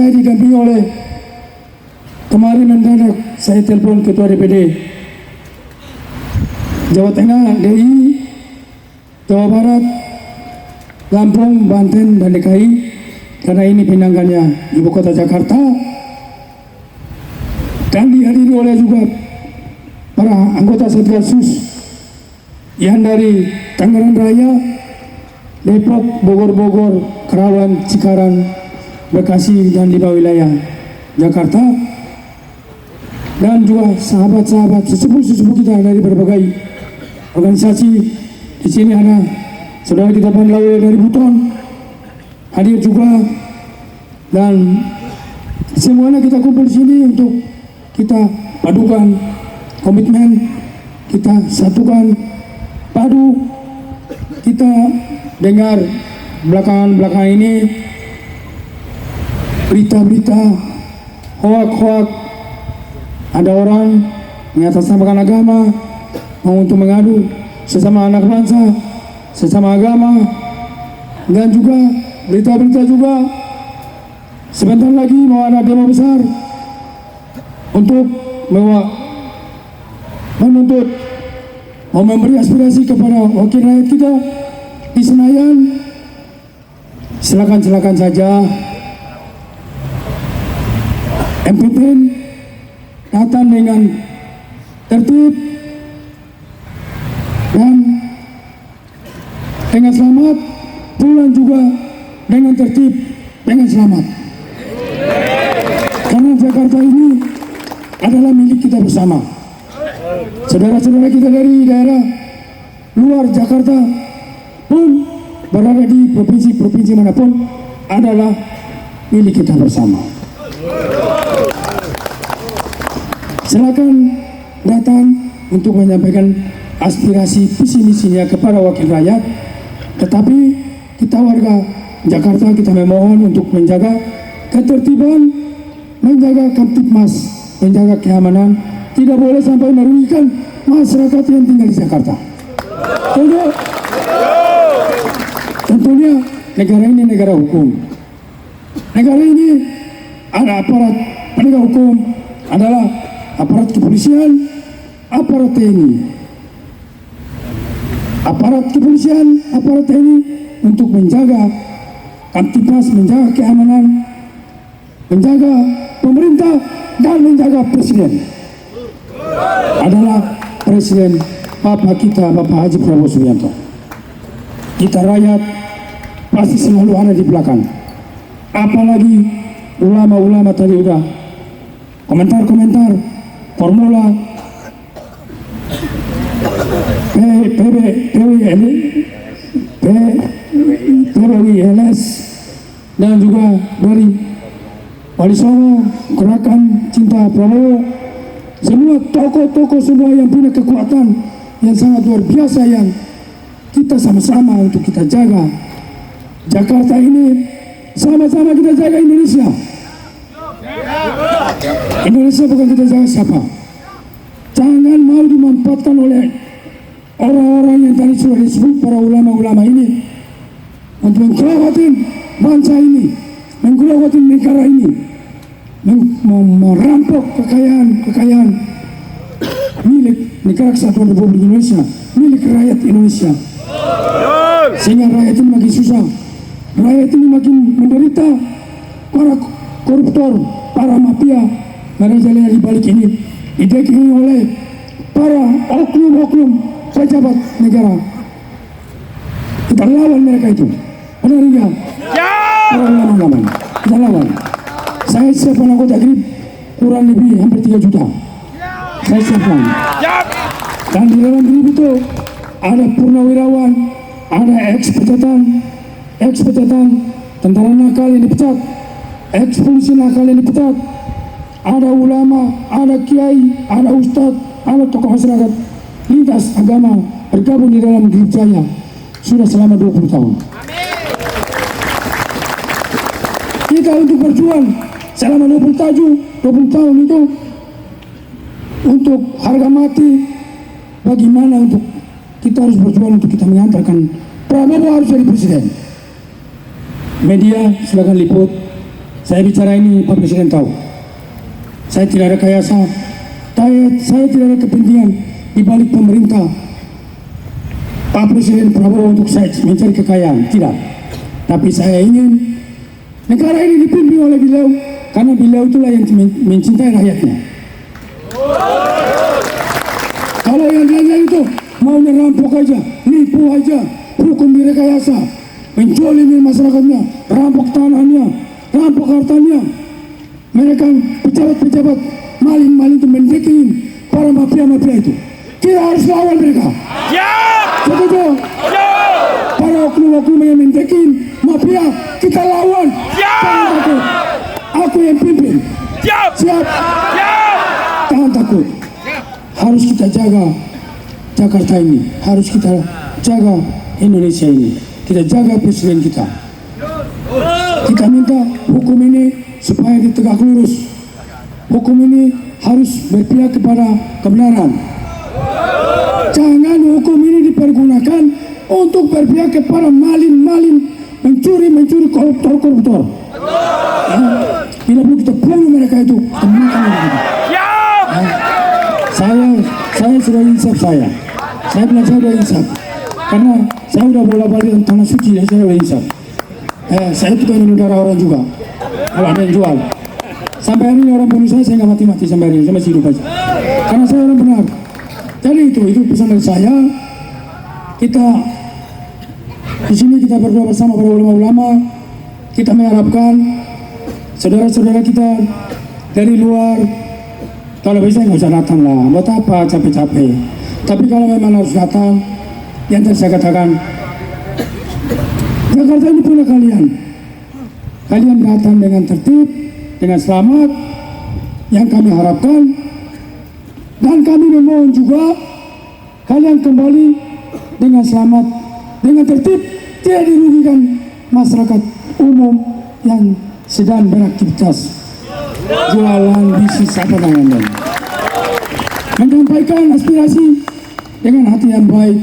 saya didampingi oleh kemarin mendadak saya telepon Ketua DPD Jawa Tengah, DI, Jawa Barat, Lampung, Banten, dan DKI, karena ini pinangannya Ibu Kota Jakarta, dan dihadiri oleh juga para anggota Satgasus yang dari Tangerang Raya, Depok, Bogor, Karawang, Cikarang, Bekasi, dan 5 wilayah Jakarta, dan juga sahabat-sahabat sesepuh-sesepuh kita dari berbagai organisasi. Di sini ada saudara kita Panlawil dari Buton hadir juga, dan semuanya kita kumpul di sini untuk kita padukan komitmen, kita satukan padu. Kita dengar belakangan ini berita-berita hoak-hoak, ada orang mengatasnamakan agama mau untuk mengadu sesama anak bangsa, sesama agama, dan juga berita-berita juga sebentar lagi mau ada demo besar untuk menuntut, mau memberi aspirasi kepada wakil rakyat kita di Senayan. Silakan saja. MPT datang dengan tertib dan dengan selamat, pulang juga dengan tertib, dengan selamat. Karena Jakarta ini adalah milik kita bersama. Saudara-saudara kita dari daerah luar Jakarta pun berada di provinsi-provinsi manapun adalah milik kita bersama. Silakan datang untuk menyampaikan aspirasi visi misinya kepada wakil rakyat, tetapi kita warga Jakarta kita memohon untuk menjaga ketertiban, menjaga Kamtipmas, menjaga keamanan, tidak boleh sampai merugikan masyarakat yang tinggal di Jakarta. Tentunya negara ini negara hukum. Negara ini ada aparat penegak hukum, adalah aparat kepolisian, aparat TNI. Aparat kepolisian, aparat TNI untuk menjaga Kamtipmas, menjaga keamanan, menjaga pemerintah, dan menjaga presiden. Adalah presiden Bapak kita, Bapak Haji Prabowo Subianto. Kita rakyat pasti selalu ada di belakang. Apalagi ulama-ulama tadi udah komentar-komentar formula PWILS dan juga dari Wali Songo, Gerakan Cinta Prabowo, semua tokoh-tokoh semua yang punya kekuatan yang sangat luar biasa, yang kita sama-sama untuk kita jaga Jakarta ini, sama-sama kita jaga Indonesia. Indonesia bukan kita jaga siapa. Jangan mau dimanfaatkan oleh orang-orang yang tadi sudah disebut para ulama-ulama ini untuk menggerogotin bangsa ini, menggerogotin negara ini, merampok kekayaan milik negara kesatuan Republik Indonesia, milik rakyat Indonesia, sehingga rakyat ini makin susah, rakyat ini makin menderita. Para koruptor, para mafia merajalela di balik ini didekati oleh para oknum-oknum pejabat negara. Kita lawan mereka itu, benar enggak? Para ulama-ulama kita lawan. Saya siapkan anggota GRIP kurang lebih hampir 3 juta. Saya siapkan. Dan di dalam GRIP itu ada purnawirawan, ada ex-petetan, tentara nakal yang dipecat, ex-polisi nakal yang dipecat, ada ulama, ada kiai, ada ustadz, ada tokoh masyarakat lintas agama bergabung di dalam GRIP Jaya sudah selama 20 tahun. Kita untuk berjuang selama 20 tahun itu untuk harga mati. Bagaimana untuk kita harus berjuang untuk kita mengantarkan Prabowo harus jadi presiden. Media silakan liput, Saya bicara ini Pak Presiden tahu. Saya tidak ada rekayasa. Saya tidak ada kepentingan di balik pemerintah Pak Presiden Prabowo untuk saya mencari kekayaan. Tidak. Tapi saya ingin negara ini dipimpin oleh beliau, karena beliau itulah yang mencintai rakyatnya. Kalau yang lainnya itu maunya rampok aja, nipu aja, hukum direkayasa, menjolimi masyarakatnya, rampok tanahnya, rampok hartanya. Mereka pejabat-pejabat maling-maling itu mendekin para mafia-mafia itu. Kita harus lawan mereka. Setuju? Para oknum-oknum yang mendekin mafia, kita lawan. Jangan takut. Aku yang pimpin. Siap. Jangan takut. Harus kita jaga Jakarta ini. Harus kita jaga Indonesia ini. Kita jaga presiden kita. Kita minta hukum ini supaya ditegak lurus. Hukum ini harus berpihak kepada kebenaran. Jangan hukum ini dipergunakan untuk berpihak kepada maling-maling, mencuri, koruptor. Bila perlu kita bunuh mereka itu, kita makan mereka itu. Saya sudah insaf saya. Saya bilang saya sudah insaf. Karena saya sudah bola-balik tanah suci, saya sudah insaf. Saya juga minum darah orang juga. Kalau ada yang jual. Sampai hari ini orang bunuh saya nggak mati-mati sampai hari ini. Saya masih hidup aja. Karena saya orang benar. Jadi itu pesan dari saya. Kita di sini kita berdoa bersama para ulama-ulama. Kita mengharapkan saudara-saudara kita dari luar, kalau bisa nggak usah datang lah. Buat apa capek-capek? Tapi kalau memang harus datang, yang tadi saya katakan, Jakarta ini punya kalian. Kalian datang dengan tertib, dengan selamat, yang kami harapkan. Dan kami memohon juga kalian kembali dengan selamat, dengan tertib, tidak dirugikan masyarakat umum yang sedang beraktivitas jualan, bisnis, apa namanya. Menyampaikan aspirasi dengan hati yang baik,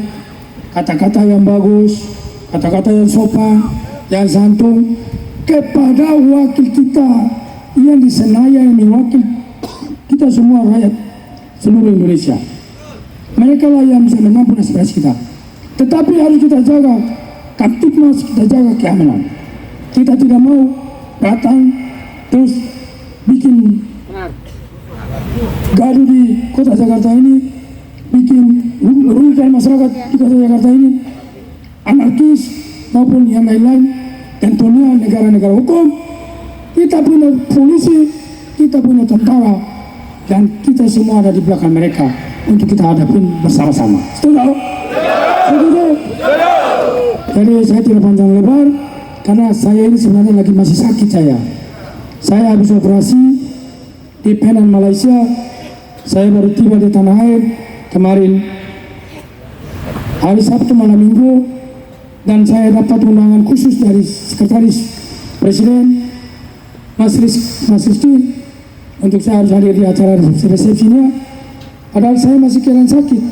kata-kata yang bagus, kata-kata yang sopan, yang santun kepada wakil kita yang di Senayan, yang mewakil kita semua rakyat seluruh Indonesia. Mereka lah yang bisa menampung aspirasi kita. Tetapi harus kita jaga Kamtipmas, kita jaga keamanan. Kita tidak mau datang terus bikin gaduh di kota Jakarta ini, bikin merugikan masyarakat di kota Jakarta ini, anarkis maupun yang lain-lain. Tentunya negara-negara hukum, kita punya polisi, kita punya tentara, dan kita semua ada di belakang mereka untuk kita hadapin bersama-sama. Setuju? Setuju? Jadi saya tidak panjang lebar, karena saya ini sebenarnya lagi masih sakit saya. Saya habis operasi di Penang, Malaysia. Saya baru tiba di tanah air kemarin hari Sabtu malam Minggu. Dan saya dapat undangan khusus dari Sekretaris Presiden Mas Rizky untuk saya harus hadir di acara resepsinya. Padahal saya masih keadaan sakit.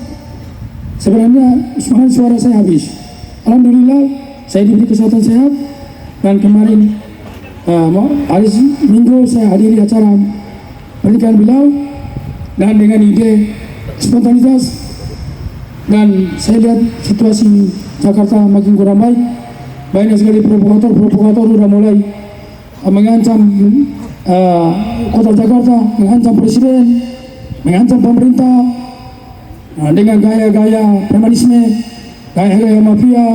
Sebenarnya suara saya habis. Alhamdulillah saya diberi kesehatan sehat. Dan kemarin hari Minggu saya hadir di acara pernikahan beliau. Dan dengan ide spontanitas, dan saya lihat situasi Jakarta makin kurang baik. Banyak sekali provokator sudah mulai mengancam kota Jakarta, mengancam presiden, mengancam pemerintah dengan gaya-gaya premanisme, gaya-gaya mafia.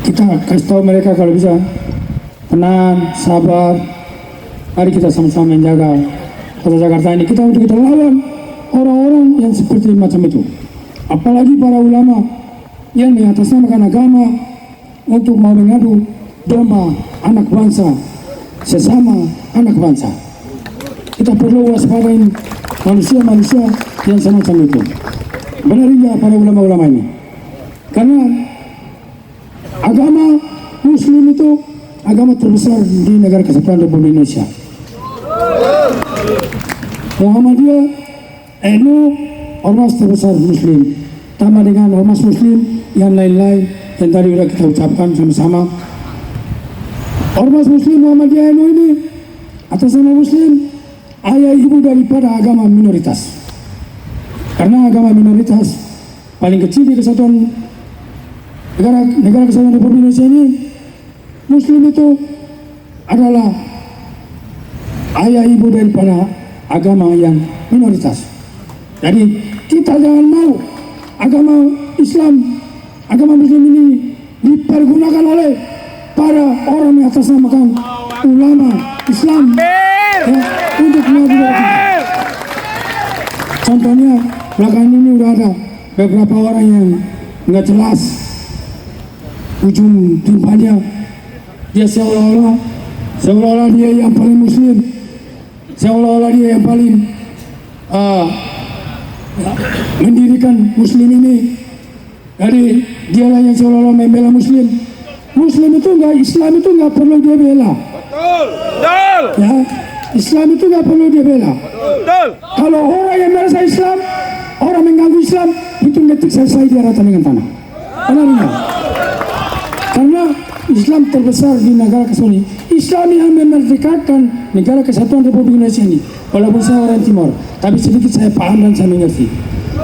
Kita kasih tahu mereka kalau bisa tenang, sabar. Mari kita sama-sama menjaga kota Jakarta ini. Kita untuk kita lawan orang-orang yang seperti macam itu. Apalagi para ulama yang mengatasnamakan agama untuk mau mengadu domba anak bangsa, sesama anak bangsa. Kita perlu waspadai manusia-manusia yang semacam itu. Benar ya para ulama-ulama ini. Karena agama Muslim itu agama terbesar di negara Kesatuan Republik Indonesia. Muhammadiyah, NU, ormas terbesar Muslim. Sama dengan ormas Muslim yang lain-lain yang tadi sudah kita ucapkan sama-sama. Ormas Muslim Muhammadiyah NU ini atas nama Muslim, ayah ibu daripada agama minoritas. Karena agama minoritas paling kecil di kesatuan negara kesatuan Republik Indonesia ini, Muslim itu adalah ayah ibu daripada agama yang minoritas. Jadi kita jangan mau agama Islam, agama Muslim ini dipergunakan oleh para orang yang atasnamakan ulama Islam untuk mengatur. Contohnya belakangan ini udah ada beberapa orang yang nggak jelas ujung timpanya, dia seolah-olah dia yang paling Muslim, seolah-olah dia yang paling mendirikan Muslim ini. Jadi dialah yang seolah-olah membela Muslim. Muslim itu enggak, Islam itu enggak perlu dia bela. Betul. Ya, Islam itu enggak perlu dia bela. Betul. Kalau orang yang merasa Islam, orang mengganggu Islam, itu ngetik selesai dia rata dengan tanah. Benar enggak? Karena Islam terbesar di negara kesatuan ini, Islam yang memerdekakan negara kesatuan Republik Indonesia ini. Walaupun saya orang Timur, tapi sedikit saya paham dan saya mengerti.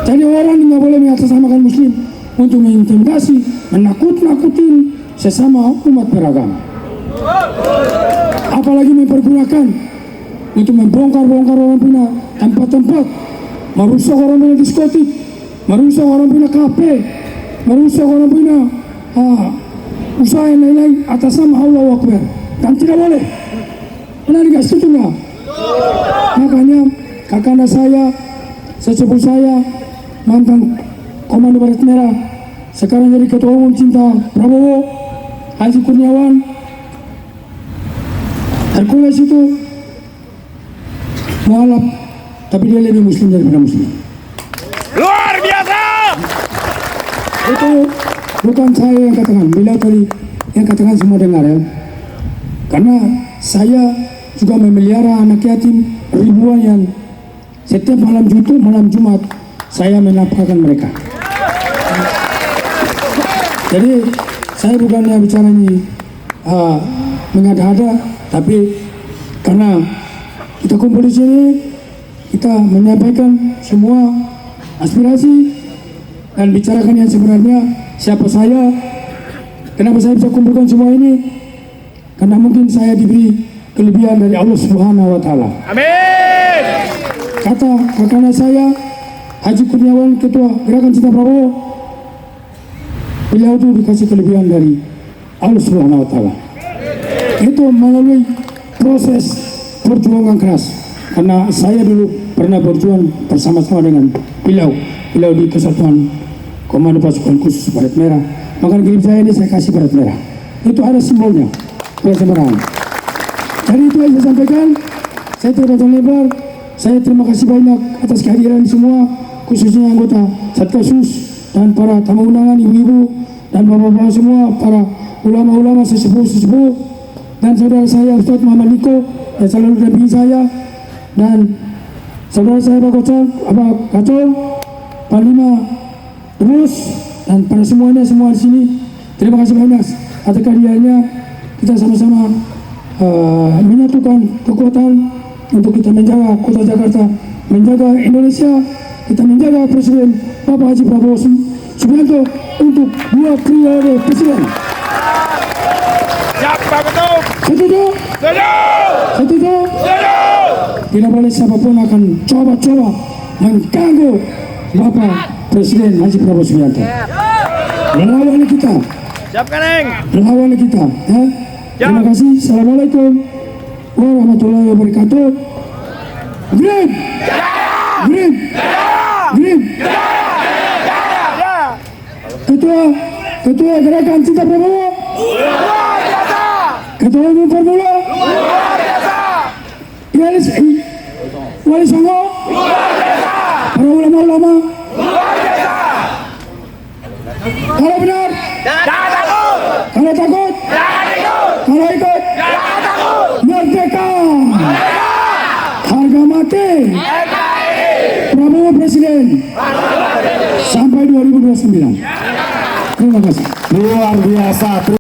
Jadi orang nggak boleh mengatasnamakan Muslim untuk mengintimidasi, menakut-nakutin sesama umat beragama. Apalagi mempergunakan untuk membongkar-bongkar orang punya tempat-tempat, merusak orang punya diskotik, merusak orang punya kafe, merusak orang punya usaha yang lain-lain atas nama Allahu Akbar. Dan tidak boleh. Benar nggak, setuju nggak? Makanya kakanda saya, sesepuh saya, mantan Komando Baret Merah, sekarang jadi Ketua Umum Cinta Prabowo, Haji Kurniawan, Hercules itu mualaf, tapi dia lebih Muslim daripada Muslim. Luar biasa. Itu bukan saya yang katakan, beliau tadi yang katakan, semua dengar ya. Karena saya juga memelihara anak yatim ribuan yang setiap malam Jumat saya menafkahkan mereka. Jadi saya bukannya bicara ini mengada-ada, tapi karena kita kumpul di sini, kita menyampaikan semua aspirasi dan bicarakan yang sebenarnya siapa saya, kenapa saya bisa kumpulkan semua ini, karena mungkin saya diberi kelebihan dari Allah Subhanahu wa Ta'ala. Amin. Kata kakak saya Haji Kurniawan, Ketua Gerakan Cinta Prabowo, beliau itu dikasih kelebihan dari Allah Subhanahu wa Ta'ala. Itu melalui proses perjuangan keras. Karena saya dulu pernah berjuang bersama-sama dengan beliau di Kesatuan Komando Pasukan Khusus Baret Merah. Maka grip saya ini saya kasih Baret Merah. Itu ada simbolnya, persaudaraan. Jadi itu yang saya sampaikan. Saya tidak panjang lebar. Saya terima kasih banyak atas kehadiran semua, khususnya anggota Satgasus dan para tamu undangan, ibu-ibu dan bapak-bapak semua, para ulama-ulama sesepuh-sesepuh, dan saudara saya Ustadz Muhammad Niko yang selalu dampingi saya, dan saudara saya Pak Kacol, Panglima Terus, dan pada semuanya semua di sini. Terima kasih banyak atas kehadirannya. Kita sama-sama menyatukan kekuatan untuk kita menjaga kota Jakarta, menjaga Indonesia, kita menjaga Presiden Bapak Haji Prabowo Subianto untuk 2 periode presiden. Siap, Pak Ketum. Setuju? Setuju? Tidak boleh siapapun akan coba-coba mengganggu Bapak Presiden Haji Prabowo Subianto. Melawan kita. Siap, Kaneng. Melawan kita. Ya. Terima kasih. Assalamualaikum warahmatullahi wabarakatuh. Green. Green. Green. Ketua Gerakan Cinta Prabowo. Luar biasa. Ketua Umum Formula. Luar biasa. Wali Songo. Luar biasa. Para ulama-ulama. Luar biasa. Kalau benar. Jangan takut. Kalau takut. Jangan ikut. Kalau ikut. Jangan takut. Merdeka. Harga mati. Prabowo Presiden. Sampai 2029. Terima kasih. Luar biasa.